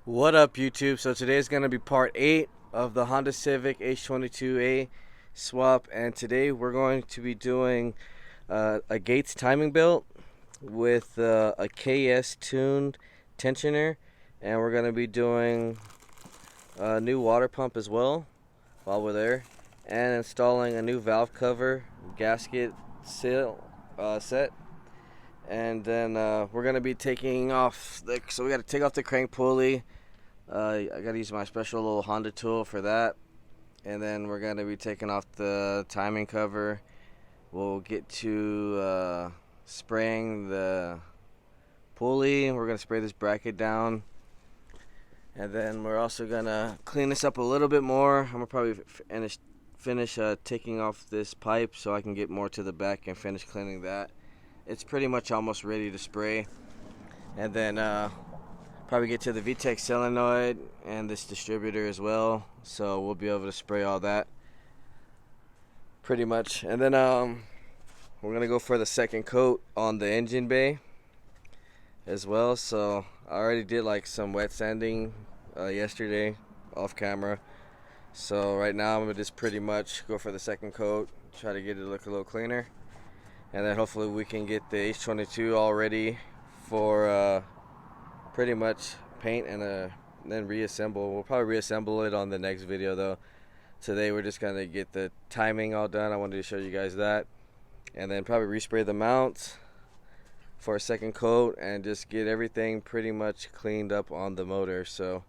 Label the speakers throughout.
Speaker 1: What up, YouTube? So today is going to be part 8 of the Honda Civic h22a swap, and today we're going to be doing a Gates timing belt with a KS tuned tensioner, and we're going to be doing a new water pump as well while we're there, and installing a new valve cover gasket seal set. And then we're going to be taking off so we got to take off the crank pulley. I gotta use my special little Honda tool for that, and then we're gonna be taking off the timing cover. We'll get to spraying the pulley. We're gonna spray this bracket down, and then we're also gonna clean this up a little bit more. I'm gonna probably finish taking off this pipe so I can get more to the back and finish cleaning that. It's pretty much almost ready to spray, and then probably get to the VTEC solenoid and this distributor as well, so we'll be able to spray all that pretty much. And then we're gonna go for the second coat on the engine bay as well. So I already did like some wet sanding yesterday off camera, so right now I'm gonna just pretty much go for the second coat, try to get it look a little cleaner, and then hopefully we can get the H22 all ready for pretty much paint and then reassemble. We'll probably reassemble it on the next video though. Today we're just gonna get the timing all done. I wanted to show you guys that, and then probably respray the mounts for a second coat and just get everything pretty much cleaned up on the motor. So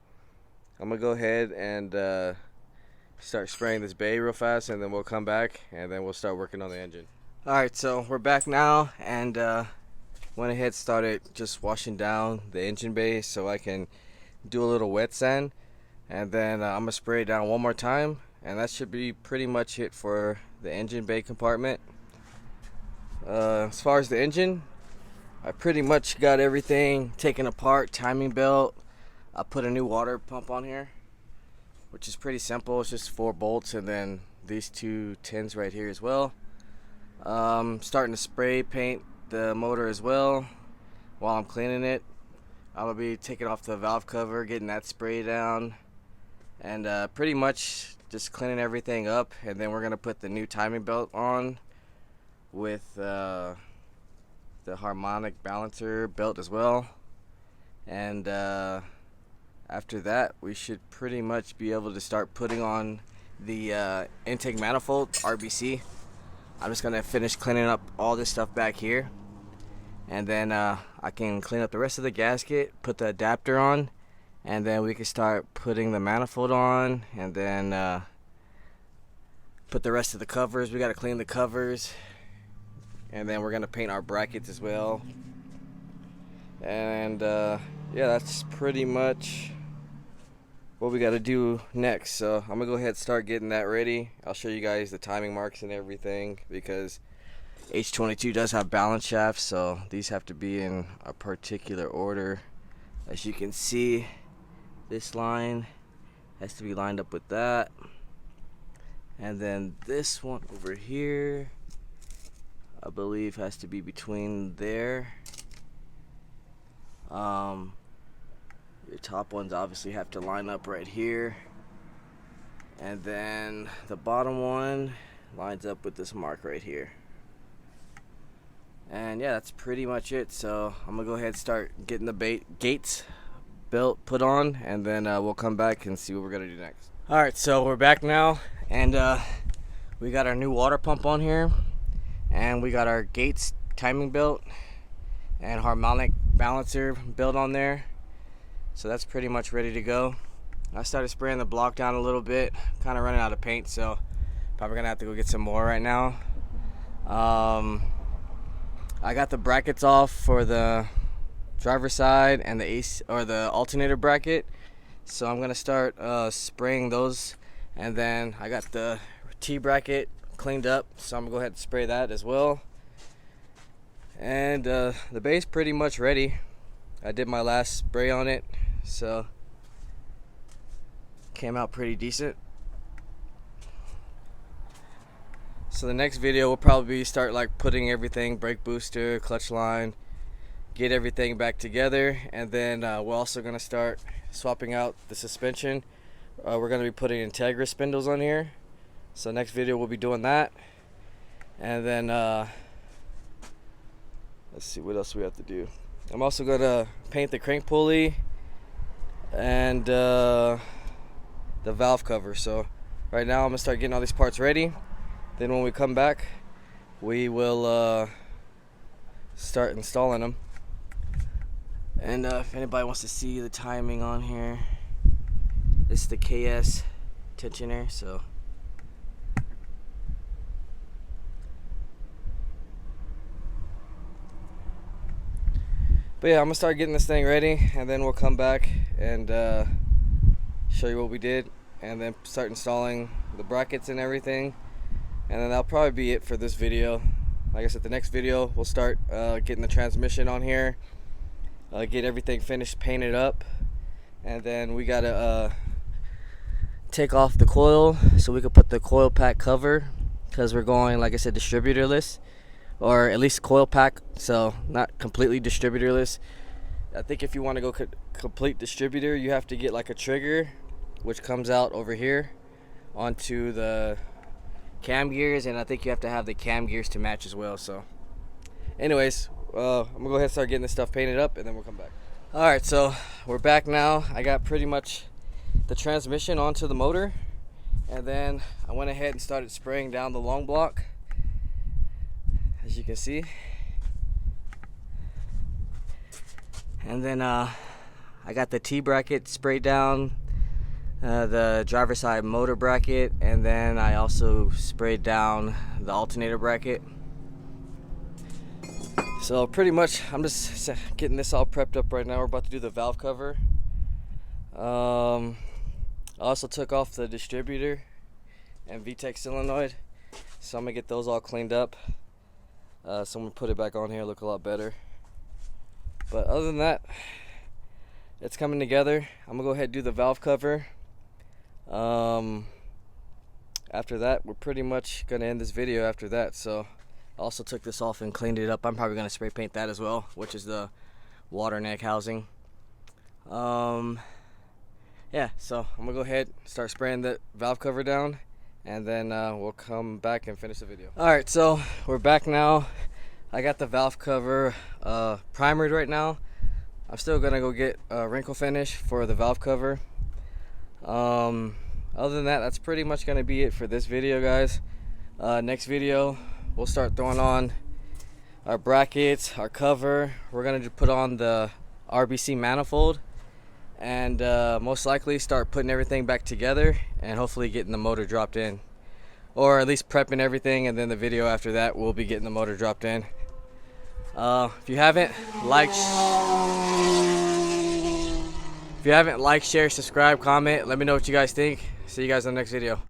Speaker 1: I'm gonna go ahead and start spraying this bay real fast, and then we'll come back and then we'll start working on the engine. Alright, so we're back now, and went ahead, started just washing down the engine bay so I can do a little wet sand, and then I'm gonna spray it down one more time, and that should be pretty much it for the engine bay compartment. As far as the engine, I pretty much got everything taken apart. Timing belt, I put a new water pump on here, which is pretty simple. It's just 4 bolts and then these 2 tins right here as well. Starting to spray paint the motor as well while I'm cleaning it. I'm gonna be taking off the valve cover, getting that spray down, and pretty much just cleaning everything up. And then we're gonna put the new timing belt on with the harmonic balancer belt as well, and after that we should pretty much be able to start putting on the intake manifold RBC. I'm just gonna finish cleaning up all this stuff back here, and then I can clean up the rest of the gasket, put the adapter on, and then we can start putting the manifold on, and then put the rest of the covers. We gotta clean the covers, and then we're gonna paint our brackets as well. And yeah, that's pretty much what we got to do next. So I'm gonna go ahead and start getting that ready. I'll show you guys the timing marks and everything, because H22 does have balance shafts, so these have to be in a particular order. As you can see, this line has to be lined up with that, and then this one over here I believe has to be between there. Your top ones obviously have to line up right here, and then the bottom one lines up with this mark right here. And yeah, that's pretty much it. So I'm gonna go ahead and start getting the Gates belt put on, and then we'll come back and see what we're gonna do next. Alright, so we're back now, and we got our new water pump on here, and we got our Gates timing belt and harmonic balancer belt on there. So that's pretty much ready to go. I started spraying the block down a little bit, kind of running out of paint, so probably gonna have to go get some more right now. I got the brackets off for the driver's side and the the alternator bracket, so I'm gonna start spraying those. And then I got the T bracket cleaned up, so I'm gonna go ahead and spray that as well. And the base pretty much ready. I did my last spray on it, so came out pretty decent. So the next video will probably start like putting everything, brake booster, clutch line, get everything back together, and then we're also going to start swapping out the suspension. We're going to be putting Integra spindles on here, so next video we'll be doing that. And then let's see what else we have to do. I'm also going to paint the crank pulley and the valve cover. So right now I'm going to start getting all these parts ready. Then when we come back, we will start installing them. And if anybody wants to see the timing on here, this is the KS tensioner. So but yeah, I'm gonna start getting this thing ready, and then we'll come back and show you what we did, and then start installing the brackets and everything. And then that'll probably be it for this video. Like I said, the next video we'll start getting the transmission on here, get everything finished, painted up, and then we gotta take off the coil so we can put the coil pack cover, because we're going, like I said, distributorless, or at least coil pack, so not completely distributorless. I think if you want to go complete distributor, you have to get like a trigger which comes out over here onto the cam gears, and I think you have to have the cam gears to match as well. So anyways, I'm gonna go ahead and start getting this stuff painted up, and then we'll come back. Alright, so we're back now. I got pretty much the transmission onto the motor, and then I went ahead and started spraying down the long block, as you can see. And then I got the T bracket sprayed down, the driver's side motor bracket, and then I also sprayed down the alternator bracket. So pretty much I'm just getting this all prepped up right now. We're about to do the valve cover. I also took off the distributor and VTEC solenoid, so I'm gonna get those all cleaned up. So I'm gonna put it back on here, look a lot better. But other than that, it's coming together. I'm gonna go ahead and do the valve cover. After that, we're pretty much gonna end this video after that. So I also took this off and cleaned it up. I'm probably gonna spray paint that as well, which is the water neck housing. Yeah, so I'm gonna go ahead and start spraying the valve cover down, and then we'll come back and finish the video. Alright, so we're back now. I got the valve cover primered right now. I'm still gonna go get a wrinkle finish for the valve cover. Other than that, that's pretty much gonna be it for this video, guys. Next video, we'll start throwing on our brackets, our cover. We're gonna just put on the RBC manifold, and most likely start putting everything back together, and hopefully getting the motor dropped in, or at least prepping everything, and then the video after that we'll be getting the motor dropped in. If you haven't liked, share, subscribe, comment, let me know what you guys think. See you guys in the next video.